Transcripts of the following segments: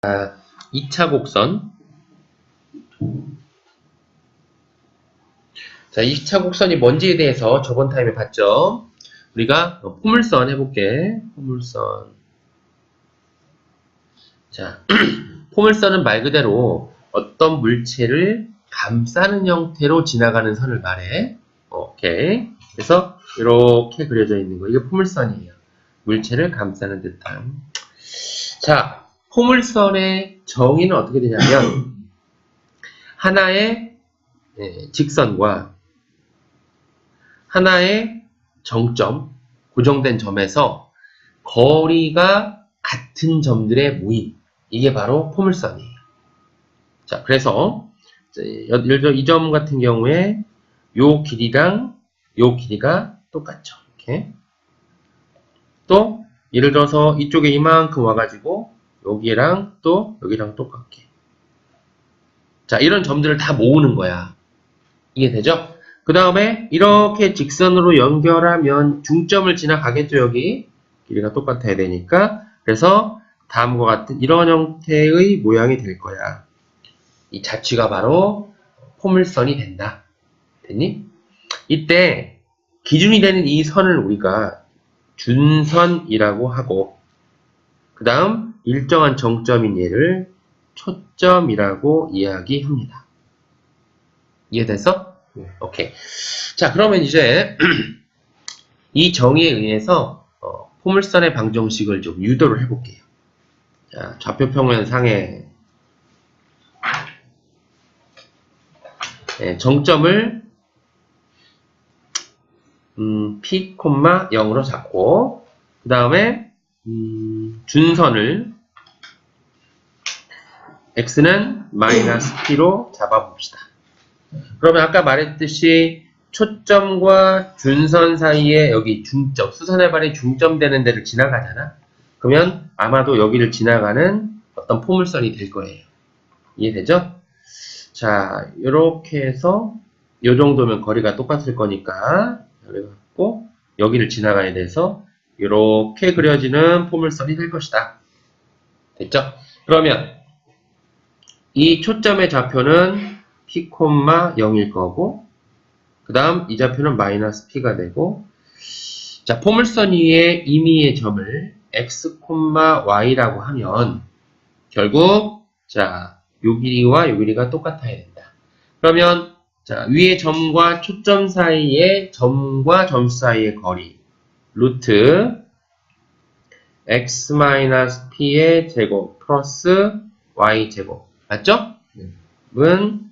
2차 곡선. 자, 2차 곡선이 뭔지에 대해서 저번 타임에 봤죠? 우리가 포물선 해볼게. 포물선. 자, 포물선은 말 그대로 어떤 물체를 감싸는 형태로 지나가는 선을 말해. 오케이. 그래서 이렇게 그려져 있는 거. 이게 포물선이에요. 물체를 감싸는 듯한. 자, 포물선의 정의는 어떻게 되냐면 하나의 직선과 하나의 정점, 고정된 점에서 거리가 같은 점들의 모임. 이게 바로 포물선이에요. 자, 그래서 예를 들어 이 점 같은 경우에 요 길이랑 요 길이가 똑같죠. 이렇게. 또 예를 들어서 이쪽에 이만큼 와가지고 여기랑 또 여기랑 똑같게. 자, 이런 점들을 다 모으는 거야. 이해되죠? 그 다음에 이렇게 직선으로 연결하면 중점을 지나가겠죠. 여기 길이가 똑같아야 되니까. 그래서 다음과 같은 이런 형태의 모양이 될 거야. 이 자취가 바로 포물선이 된다. 됐니? 이때 기준이 되는 이 선을 우리가 준선이라고 하고, 그 다음 일정한 정점인 얘를 초점이라고 이야기합니다. 이해됐어? 오케이. 자, 그러면 이제 이 정의에 의해서 포물선의 방정식을 좀 유도를 해볼게요. 자, 좌표평면 상에 정점을 P, 0으로 잡고, 그 다음에 준선을 X는 마이너스 P로 잡아봅시다. 그러면 아까 말했듯이 초점과 준선 사이에 여기 중점, 수선의 발이 중점되는 데를 지나가잖아? 그러면 아마도 여기를 지나가는 어떤 포물선이 될 거예요. 이해되죠? 자, 이렇게 해서 이 정도면 거리가 똑같을 거니까 그래갖고 여기를 지나가야 돼서 이렇게 그려지는 포물선이 될 것이다. 됐죠? 그러면 이 초점의 좌표는 P, 0일 거고, 그 다음 이 좌표는 마이너스 P가 되고, 자, 포물선 위에 임의의 점을 X, Y라고 하면 결국 자, 요 길이와 요 길이가 똑같아야 된다. 그러면 자, 위의 점과 초점 사이의 점과 점수 사이의 거리 루트 X-P의 제곱 플러스 Y 제곱 맞죠? 은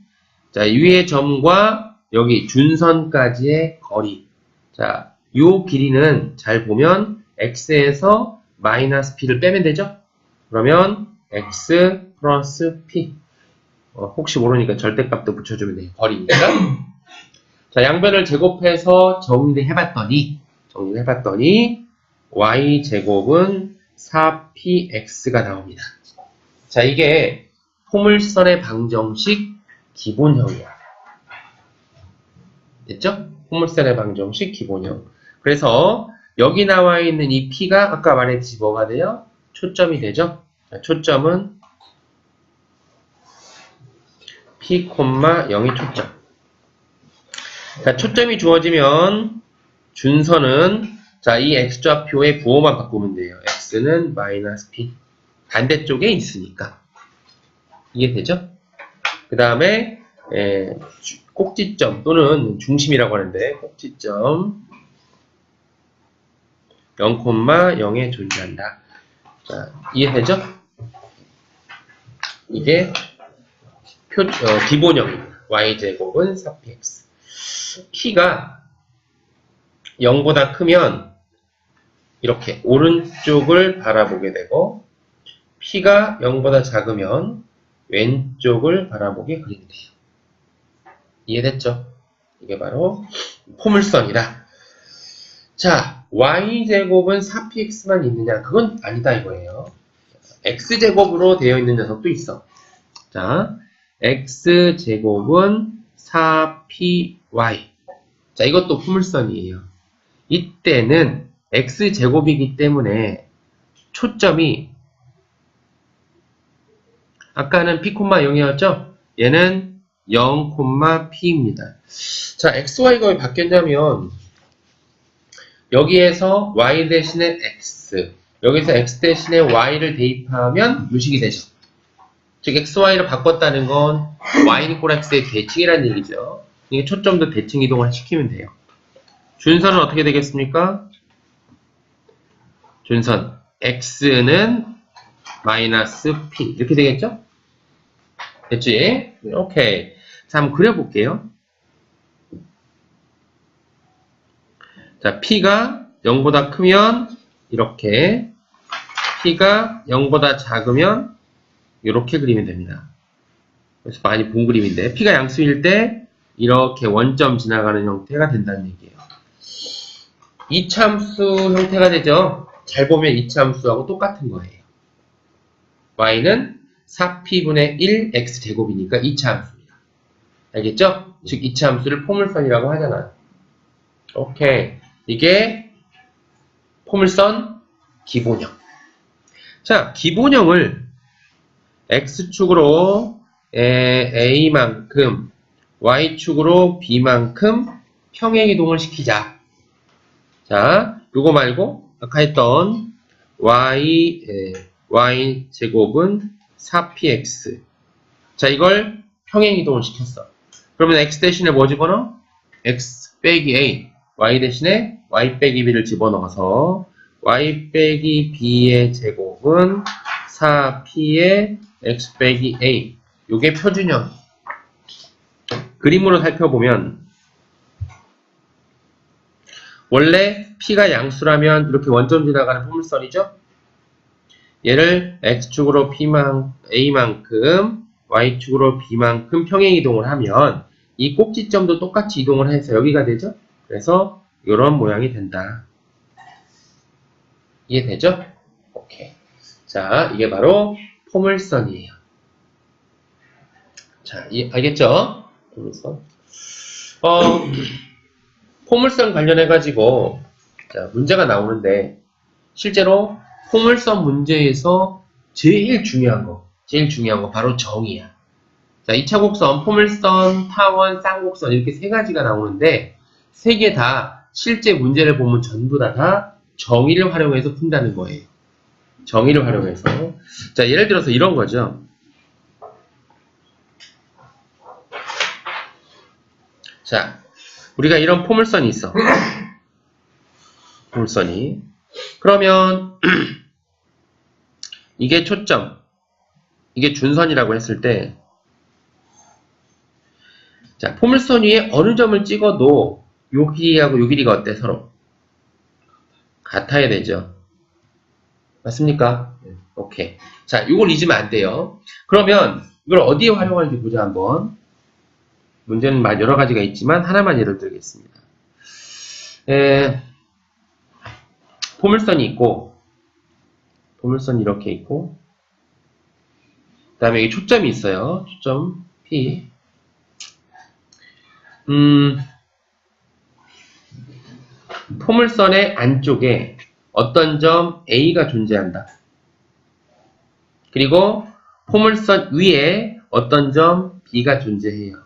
자, 위의 점과 여기 준선까지의 거리. 자, 요 길이는 잘 보면 X에서 마이너스 P를 빼면 되죠? 그러면 X 플러스 P. 혹시 모르니까 절대값도 붙여주면 돼요. 거리니까. 자, 양변을 제곱해서 정리해봤더니 Y 제곱은 4PX가 나옵니다. 자, 이게 포물선의 방정식 기본형이야. 됐죠? 포물선의 방정식 기본형. 그래서 여기 나와 있는 이 P가 아까 말했듯이 뭐가 돼요? 초점이 되죠? 자, 초점은 P, 0이 초점. 자, 초점이 주어지면 준선은 자, 이 X좌표의 부호만 바꾸면 돼요. X는 마이너스 P. 반대쪽에 있으니까. 이해되죠? 그 다음에 꼭지점 또는 중심이라고 하는데 꼭지점 0,0에 존재한다. 자, 이해되죠? 이게 기본형입니다. Y제곱은 4px. P가 0보다 크면 이렇게 오른쪽을 바라보게 되고 P가 0보다 작으면 왼쪽을 바라보게 그리게 돼요. 이해됐죠? 이게 바로 포물선이다. 자, Y제곱은 4px만 있느냐? 그건 아니다 이거예요. X제곱으로 되어 있는 녀석도 있어. 자, X제곱은 4py. 자, 이것도 포물선이에요. 이때는 X제곱이기 때문에 초점이 아까는 p, 0이었죠? 얘는 0, p입니다. 자, xy가 왜 바뀌었냐면 여기에서 y 대신에 x, 여기서 x 대신에 y를 대입하면 요식이 되죠. 즉 xy를 바꿨다는 건 y는 꼴 x의 대칭이라는 얘기죠. 이게 초점도 대칭 이동을 시키면 돼요. 준선은 어떻게 되겠습니까? 준선 x는 마이너스 p 이렇게 되겠죠? 됐지? 오케이. 자, 한번 그려볼게요. 자, p가 0보다 크면 이렇게, p가 0보다 작으면 이렇게 그리면 됩니다. 그래서 많이 본 그림인데 p가 양수일 때 이렇게 원점 지나가는 형태가 된다는 얘기예요. 이차함수 형태가 되죠. 잘 보면 이차함수하고 똑같은 거예요. y는 4p분의 1 x제곱이니까 이차함수입니다. 알겠죠? 즉 이차함수를 포물선이라고 하잖아요. 오케이. 이게 포물선 기본형. 자, 기본형을 x축으로 a만큼 y축으로 b만큼 평행이동을 시키자. 자, 요거 말고 아까 했던 y 제곱은 4px. 자, 이걸 평행이동을 시켰어. 그러면 x 대신에 뭐 집어넣어? x 빼기 a. y 대신에 y 빼기 b를 집어넣어서 y 빼기 b의 제곱은 4p의 x 빼기 a. 요게 표준형. 그림으로 살펴보면 원래 p가 양수라면 이렇게 원점 지나가는 포물선이죠? 얘를 x축으로 a만큼 y축으로 b만큼 평행이동을 하면 이 꼭지점도 똑같이 이동을 해서 여기가 되죠? 그래서 이런 모양이 된다. 이해되죠? 오케이. 자, 이게 바로 포물선이에요. 자, 알겠죠? 포물선. 포물선 관련해가지고, 자, 문제가 나오는데, 실제로 포물선 문제에서 제일 중요한 거 바로 정의야. 자, 2차 곡선, 포물선, 타원, 쌍곡선 이렇게 세 가지가 나오는데, 세 개 다 실제 문제를 보면 전부 다 정의를 활용해서 푼다는 거예요. 정의를 활용해서. 자, 예를 들어서 이런 거죠. 자, 우리가 이런 포물선이 있어. 포물선이. 그러면 이게 초점, 이게 준선이라고 했을 때, 자, 포물선 위에 어느 점을 찍어도 요 길이하고 요 길이가 어때? 서로 같아야 되죠. 맞습니까? 오케이. 자, 이걸 잊으면 안 돼요. 그러면 이걸 어디에 활용하는지 보자 한번. 문제는 여러 가지가 있지만 하나만 예를 들겠습니다. 포물선이 있고, 포물선이 이렇게 있고, 그 다음에 여기 초점이 있어요. 초점 P. 포물선의 안쪽에 어떤 점 A가 존재한다. 그리고 포물선 위에 어떤 점 B가 존재해요.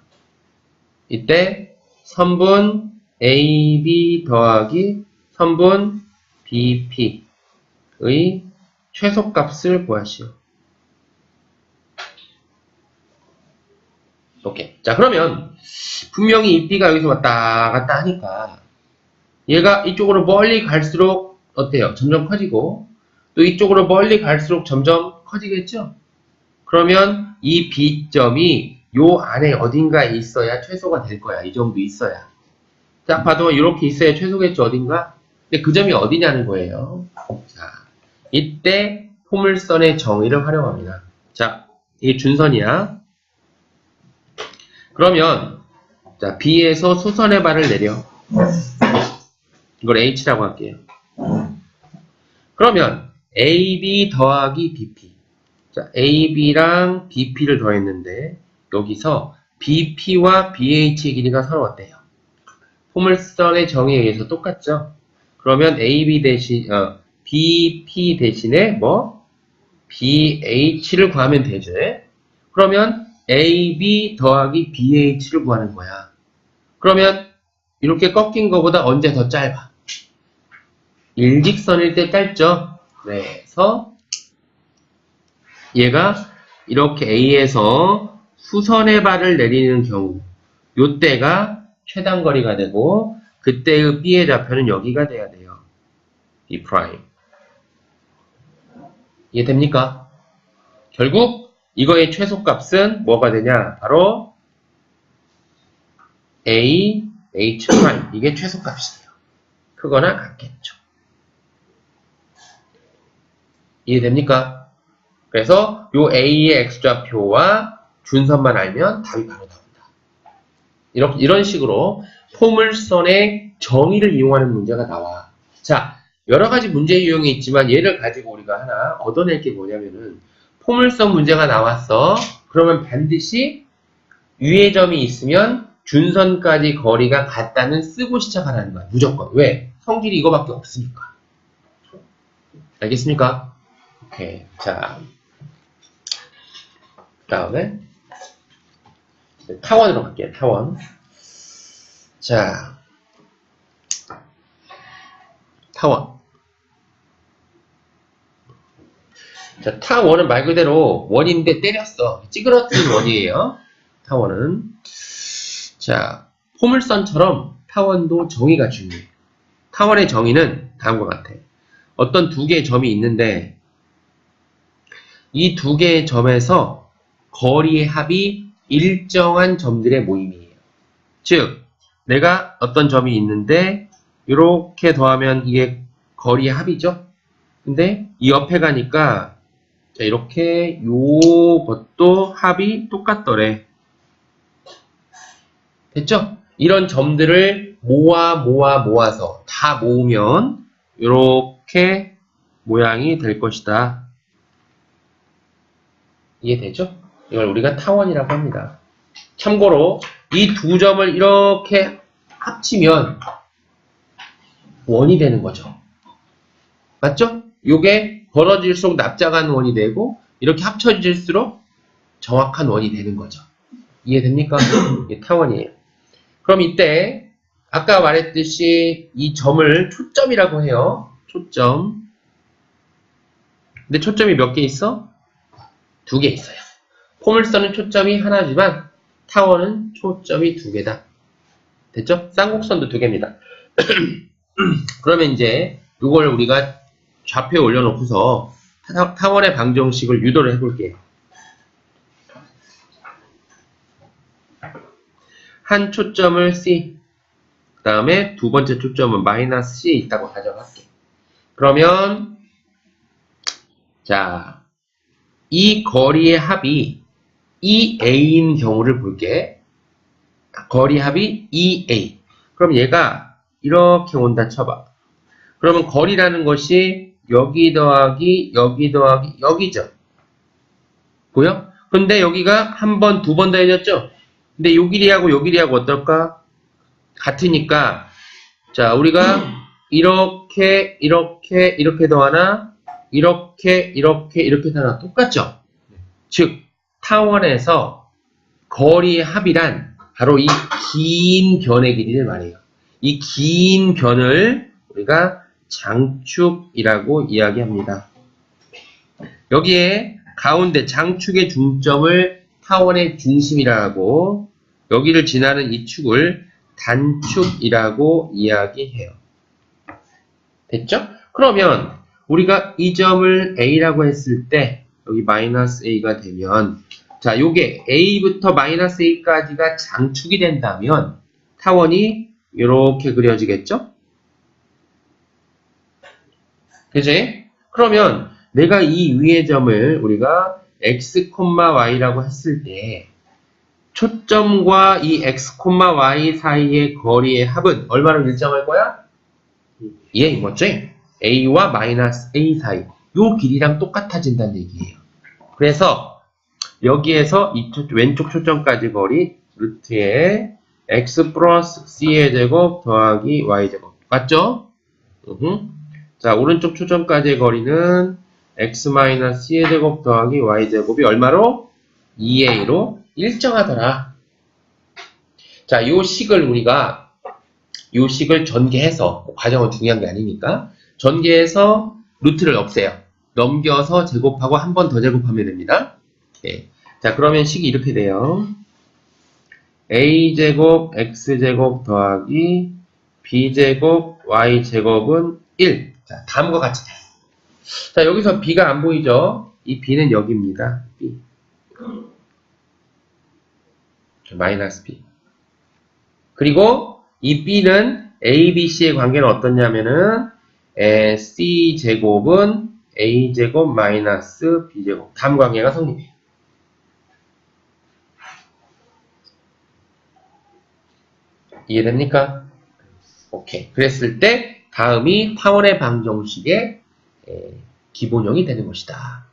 이때 선분 AB 더하기 선분 BP의 최소값을 구하시오. 오케이. 자, 그러면 분명히 이 B가 여기서 왔다 갔다 하니까 얘가 이쪽으로 멀리 갈수록 어때요? 점점 커지고 또 이쪽으로 멀리 갈수록 점점 커지겠죠? 그러면 이 B점이 요 안에 어딘가에 있어야 최소가 될 거야. 이 정도 있어야. 딱 봐도 이렇게 있어야 최소겠죠, 어딘가? 근데 그 점이 어디냐는 거예요. 자, 이때 포물선의 정의를 활용합니다. 자, 이게 준선이야. 그러면 자, B에서 수선의 발을 내려. 이걸 H라고 할게요. 그러면 AB 더하기 BP. 자, AB랑 BP를 더했는데 여기서 BP와 BH의 길이가 서로 어때요? 포물선의 정의에 의해서 똑같죠? 그러면 AB 대신 BP 대신에 뭐 BH를 구하면 되죠. 그러면 AB 더하기 BH를 구하는 거야. 그러면 이렇게 꺾인 거보다 언제 더 짧아? 일직선일 때 짧죠? 그래서 얘가 이렇게 A에서 수선의 발을 내리는 경우 요때가 최단거리가 되고 그때의 B의 좌표는 여기가 돼야 돼요. B'. 이해됩니까? 결국 이거의 최소값은 뭐가 되냐? 바로 A, H'. 이게 최소값이에요. 크거나 같겠죠. 이해됩니까? 그래서 요 A의 X좌표와 준선만 알면 답이 바로 나온다. 이런 식으로 포물선의 정의를 이용하는 문제가 나와. 자, 여러 가지 문제 유형이 있지만 얘를 가지고 우리가 하나 얻어낼 게 뭐냐면은 포물선 문제가 나왔어. 그러면 반드시 위의 점이 있으면 준선까지 거리가 같다는 쓰고 시작하라는 거야. 무조건. 왜? 성질이 이거밖에 없으니까. 알겠습니까? 오케이. 자, 그 다음에 타원으로 갈게요. 타원. 자, 타원. 자, 타원은 말 그대로 원인데 때렸어. 찌그러뜨린 원이에요. 타원은. 자, 포물선처럼 타원도 정의가 중요해. 타원의 정의는 다음과 같아. 어떤 두 개의 점이 있는데 이 두 개의 점에서 거리의 합이 일정한 점들의 모임이에요. 즉, 내가 어떤 점이 있는데 이렇게 더하면 이게 거리의 합이죠. 근데 이 옆에 가니까 자, 이렇게 요것도 합이 똑같더래. 됐죠? 이런 점들을 모아서 다 모으면 이렇게 모양이 될 것이다. 이해되죠? 이걸 우리가 타원이라고 합니다. 참고로 이 두 점을 이렇게 합치면 원이 되는 거죠. 맞죠? 요게 벌어질수록 납작한 원이 되고 이렇게 합쳐질수록 정확한 원이 되는 거죠. 이해됩니까? 이게 타원이에요. 그럼 이때 아까 말했듯이 이 점을 초점이라고 해요. 초점. 근데 초점이 몇 개 있어? 두 개 있어요. 포물선은 초점이 하나지만 타원은 초점이 두 개다. 됐죠? 쌍곡선도 두 개입니다. 그러면 이제 이걸 우리가 좌표에 올려놓고서 타원의 방정식을 유도를 해볼게요. 한 초점을 C, 그 다음에 두 번째 초점은 마이너스 C에 있다고 가정할게. 그러면 자, 이 거리의 합이 EA인 경우를 볼게. 거리 합이 EA. 그럼 얘가 이렇게 온다 쳐봐. 그러면 거리라는 것이 여기 더하기 여기죠. 보여? 근데 여기가 한 번, 두 번 더해졌죠? 근데 요 길이하고 요 길이하고 어떨까? 같으니까 자, 우리가 이렇게 더하나 이렇게 더하나 똑같죠? 즉 타원에서 거리의 합이란 바로 이 긴 변의 길이를 말해요. 이 긴 변을 우리가 장축이라고 이야기합니다. 여기에 가운데 장축의 중점을 타원의 중심이라 하고 여기를 지나는 이 축을 단축이라고 이야기해요. 됐죠? 그러면 우리가 이 점을 A라고 했을 때 여기 마이너스 A가 되면 자, 요게 A부터 마이너스 A까지가 장축이 된다면 타원이 이렇게 그려지겠죠? 그지? 그러면 내가 이 위의 점을 우리가 x, y라고 했을 때 초점과 이 x, y 사이의 거리의 합은 얼마로 일정할 거야? 예, 맞지? a와 마이너스 a 사이 요 길이랑 똑같아진다는 얘기예요. 그래서 여기에서 이 왼쪽 초점까지 거리 루트에 x 플러스 c의 제곱 더하기 y 제곱 맞죠? 자, 오른쪽 초점까지의 거리는 x 마이너스 c의 제곱 더하기 y 제곱이 얼마로? 2a로 일정하더라. 자, 요 식을 우리가 요 식을 전개해서, 과정은 중요한 게 아니니까 전개해서 루트를 없애요. 넘겨서 제곱하고 한 번 더 제곱하면 됩니다. 예. 자, 그러면 식이 이렇게 돼요. a제곱 x제곱 더하기 b제곱 y제곱은 1. 자, 다음과 같이 돼요. 자, 여기서 b가 안 보이죠? 이 b는 여기입니다. b. 마이너스 b. 그리고 이 b는 a, b, c의 관계는 어떻냐면은 c제곱은 a제곱 마이너스 b제곱. 다음 관계가 성립해요. 이해됩니까? 오케이. 그랬을 때 다음이 타원의 방정식의 기본형이 되는 것이다.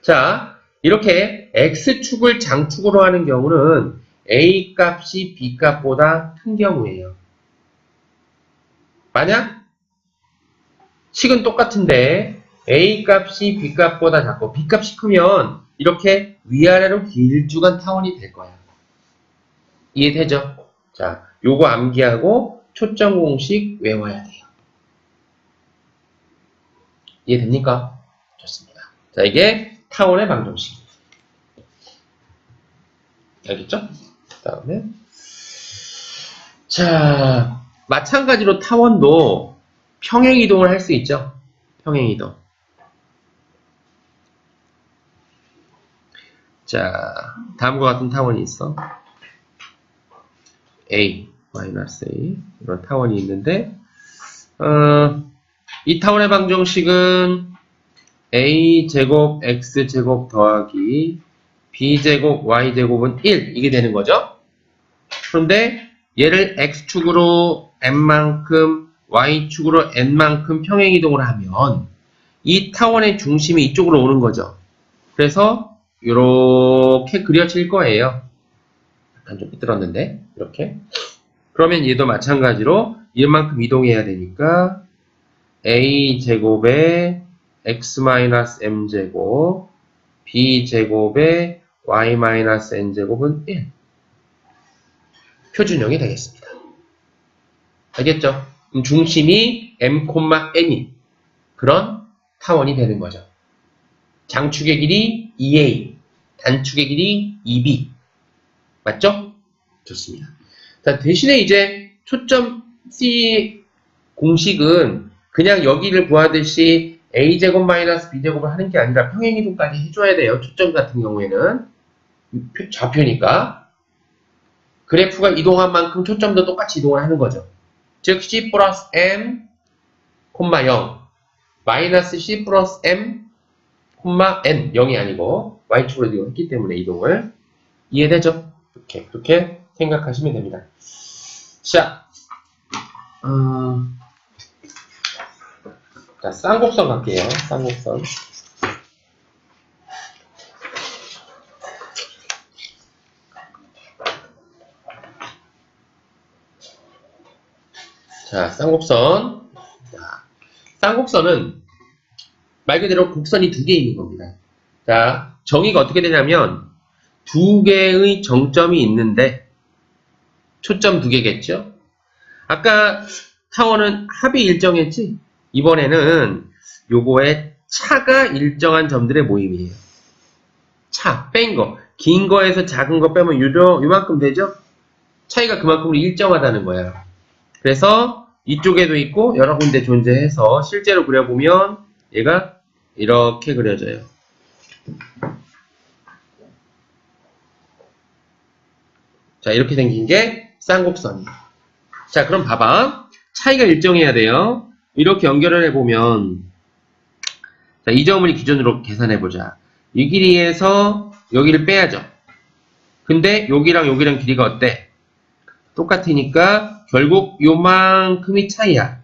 자, 이렇게 x축을 장축으로 하는 경우는 a 값이 b 값보다 큰 경우예요. 만약 식은 똑같은데 a 값이 b 값보다 작고 b 값이 크면 이렇게 위아래로 길쭉한 타원이 될 거야. 이해되죠? 자, 요거 암기하고 초점 공식 외워야 돼요. 이해됩니까? 좋습니다. 자, 이게 타원의 방정식. 알겠죠? 다음에 자, 마찬가지로 타원도 평행이동을 할 수 있죠. 평행이동. 자, 다음과 같은 타원이 있어. a, -a 이런 타원이 있는데 이 타원의 방정식은 a제곱 x제곱 더하기 b제곱 y제곱은 1 이게 되는 거죠. 그런데 얘를 x축으로 n만큼 y축으로 n만큼 평행이동을 하면 이 타원의 중심이 이쪽으로 오는 거죠. 그래서 이렇게 그려질 거예요. 약간 좀 삐뚤었는데 이렇게. 그러면 얘도 마찬가지로 이만큼 이동해야 되니까 a제곱에 x-m제곱 b제곱에 y-n제곱은 1. 표준형이 되겠습니다. 알겠죠? 그럼 중심이 m,n인 그런 타원이 되는 거죠. 장축의 길이 2a, 단축의 길이 2b. 맞죠? 좋습니다. 자, 대신에 이제 초점 C 공식은 그냥 여기를 구하듯이 a제곱 마이너스 b제곱을 하는 게 아니라 평행이동까지 해줘야 돼요. 초점 같은 경우에는. 좌표니까. 그래프가 이동한 만큼 초점도 똑같이 이동을 하는 거죠. 즉 c 플러스 m, 0, 마이너스 c 플러스 m, n, 0이 아니고 y축으로 이동했기 때문에 이동을. 이해되죠? 이렇게 그렇게 생각하시면 됩니다. 자, 자, 쌍곡선 갈게요. 쌍곡선. 자, 쌍곡선. 자, 쌍곡선은 말 그대로 곡선이 두 개 있는 겁니다. 자, 정의가 어떻게 되냐면 두 개의 정점이 있는데 초점 두 개겠죠? 아까 타원은 합이 일정했지? 이번에는 요거에 차가 일정한 점들의 모임이에요. 차, 뺀 거. 긴 거에서 작은 거 빼면 요만큼 되죠? 차이가 그만큼 일정하다는 거야. 그래서 이쪽에도 있고 여러 군데 존재해서 실제로 그려보면 얘가 이렇게 그려져요. 자, 이렇게 생긴 게 쌍곡선이에요. 자, 그럼 봐봐. 차이가 일정해야 돼요. 이렇게 연결을 해보면 자, 이 점을 기준으로 계산해보자. 이 길이에서 여기를 빼야죠. 근데 여기랑 여기랑 길이가 어때? 똑같으니까 결국 요만큼이 차이야.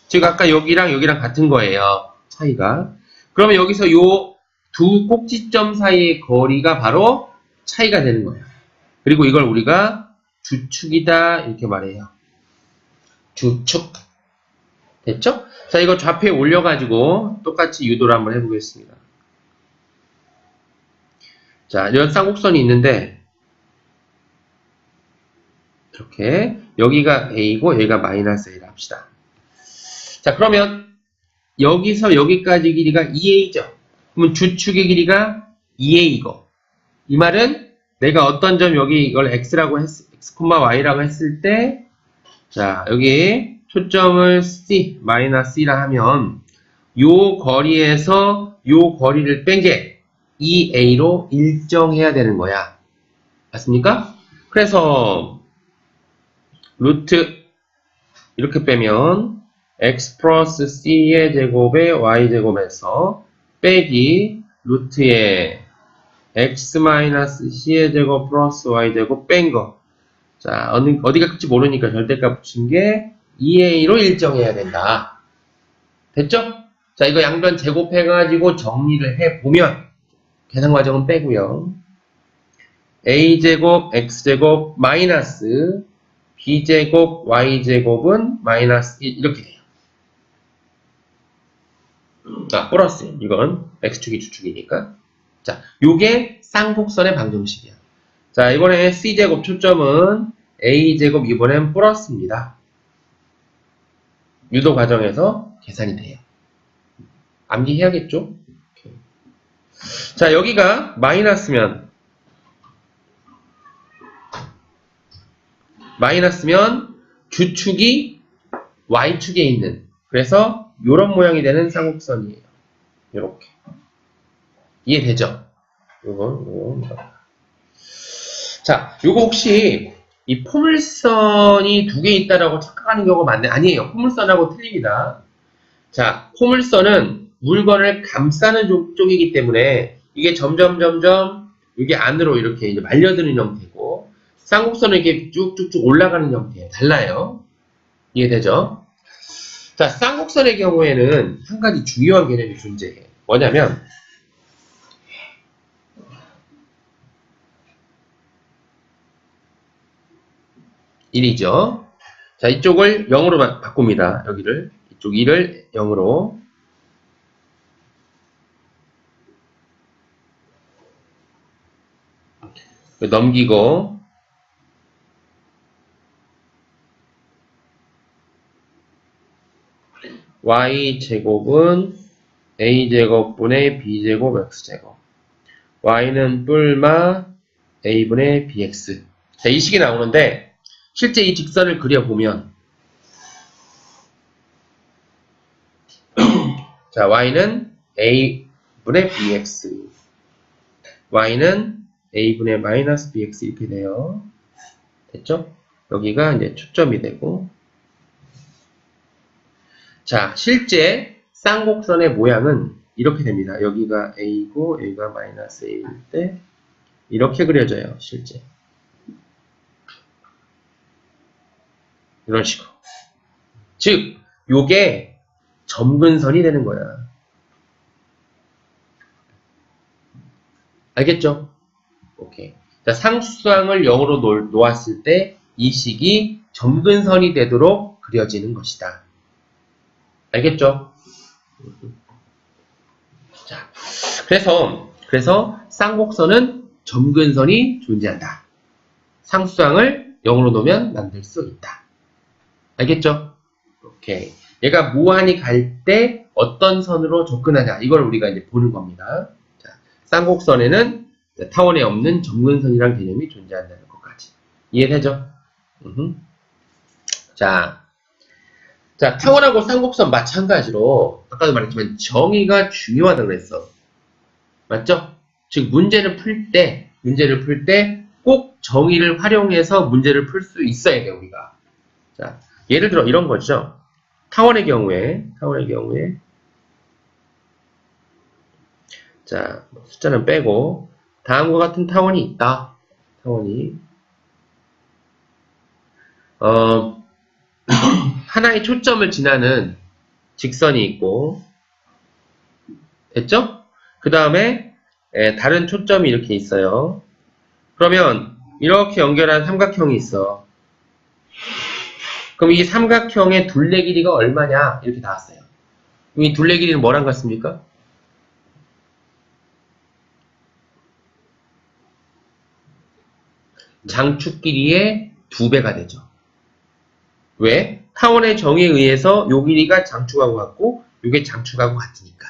즉 아까 여기랑 여기랑 같은 거예요. 차이가. 그러면 여기서 요 두 꼭지점 사이의 거리가 바로 차이가 되는 거예요. 그리고 이걸 우리가 주축이다 이렇게 말해요. 주축. 됐죠? 자, 이거 좌표에 올려가지고 똑같이 유도를 한번 해보겠습니다. 자, 이런 쌍곡선이 있는데 이렇게 여기가 A고 여기가 마이너스 A라 합시다. 자, 그러면 여기서 여기까지 길이가 2A죠. 그러면 주축의 길이가 2A고 이 말은 내가 어떤 점 여기 이걸 X라고 X, Y라고 했을 때 자, 여기 초점을 C, C라 하면 요 거리에서 요 거리를 뺀 게 2A로 일정해야 되는 거야. 맞습니까? 그래서 루트 이렇게 빼면 x 플러스 c의 제곱에 y 제곱에서 빼기 루트에 x 마이너스 c의 제곱 플러스 y 제곱 뺀 거. 자, 어디가 끝이 모르니까 절대값 붙인 게 2a로 일정해야 된다. 됐죠? 자, 이거 양변 제곱해가지고 정리를 해보면 계산 과정은 빼고요. a제곱 x제곱 마이너스 b제곱 y제곱은 마이너스 1 이렇게 돼요. 아, 플러스 이건 x축이 주축이니까. 자, 요게 쌍곡선의 방정식이야. 자, 이번에 c제곱 초점은 a제곱 이번엔 플러스입니다. 유도 과정에서 계산이 돼요. 암기해야겠죠? 자, 여기가 마이너스면 주축이 y축에 있는 그래서 요런 모양이 되는 쌍곡선이에요. 요렇게. 이해되죠? 요거. 자, 요거 혹시 이 포물선이 두 개 있다라고 착각하는 경우가 많네. 아니에요. 포물선하고 틀립니다. 자, 포물선은 물건을 감싸는 쪽이기 때문에 이게 점점 이게 안으로 이렇게 이제 말려드는 형태고 쌍곡선은 이렇게 쭉쭉쭉 올라가는 형태예요. 달라요. 이해되죠? 자, 쌍곡선의 경우에는 한 가지 중요한 개념이 존재해요. 뭐냐면 일이죠. 자, 이쪽을 0으로 바꿉니다. 여기를. 이쪽 1을 0으로. 넘기고 y제곱은 a제곱분의 b제곱 x제곱 y는 뿔마 a분의 bx. 자, 이 식이 나오는데 실제 이 직선을 그려보면 자, y는 a분의 bx y는 a분의 마이너스 bx 이렇게 돼요. 됐죠? 여기가 이제 초점이 되고 자, 실제 쌍곡선의 모양은 이렇게 됩니다. 여기가 a고 여기가 마이너스 a일 때 이렇게 그려져요. 실제 이런 식으로. 즉, 요게 점근선이 되는 거야. 알겠죠? 오케이. 자, 상수항을 0으로 놓았을 때 이 식이 점근선이 되도록 그려지는 것이다. 알겠죠? 자, 그래서 쌍곡선은 점근선이 존재한다. 상수항을 0으로 놓으면 만들 수 있다. 알겠죠? 오케이. 얘가 무한히 갈 때 어떤 선으로 접근하냐. 이걸 우리가 이제 보는 겁니다. 자, 쌍곡선에는 타원에 없는 점근선이라는 개념이 존재한다는 것까지. 이해되죠? 자, 타원하고 쌍곡선 마찬가지로 아까도 말했지만 정의가 중요하다고 그랬어. 맞죠? 즉 문제를 풀 때 꼭 정의를 활용해서 문제를 풀 수 있어야 돼 우리가. 자, 예를 들어 이런 거죠. 타원의 경우에 자, 숫자는 빼고 다음과 같은 타원이 있다. 타원이 하나의 초점을 지나는 직선이 있고 됐죠? 그 다음에 다른 초점이 이렇게 있어요. 그러면 이렇게 연결한 삼각형이 있어. 그럼 이 삼각형의 둘레 길이가 얼마냐? 이렇게 나왔어요. 그럼 이 둘레 길이는 뭐랑 같습니까? 장축 길이의 2배가 되죠. 왜? 타원의 정의에 의해서 요 길이가 장축하고 같고 요게 장축하고 같으니까.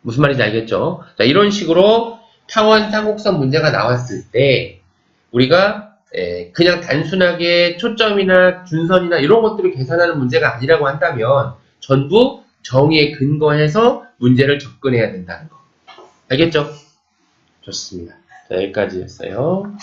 무슨 말인지 알겠죠? 자, 이런 식으로 타원 쌍곡선 문제가 나왔을 때 우리가 그냥 단순하게 초점이나 준선이나 이런 것들을 계산하는 문제가 아니라고 한다면 전부 정의에 근거해서 문제를 접근해야 된다는 거. 알겠죠? 좋습니다. 자, 여기까지였어요.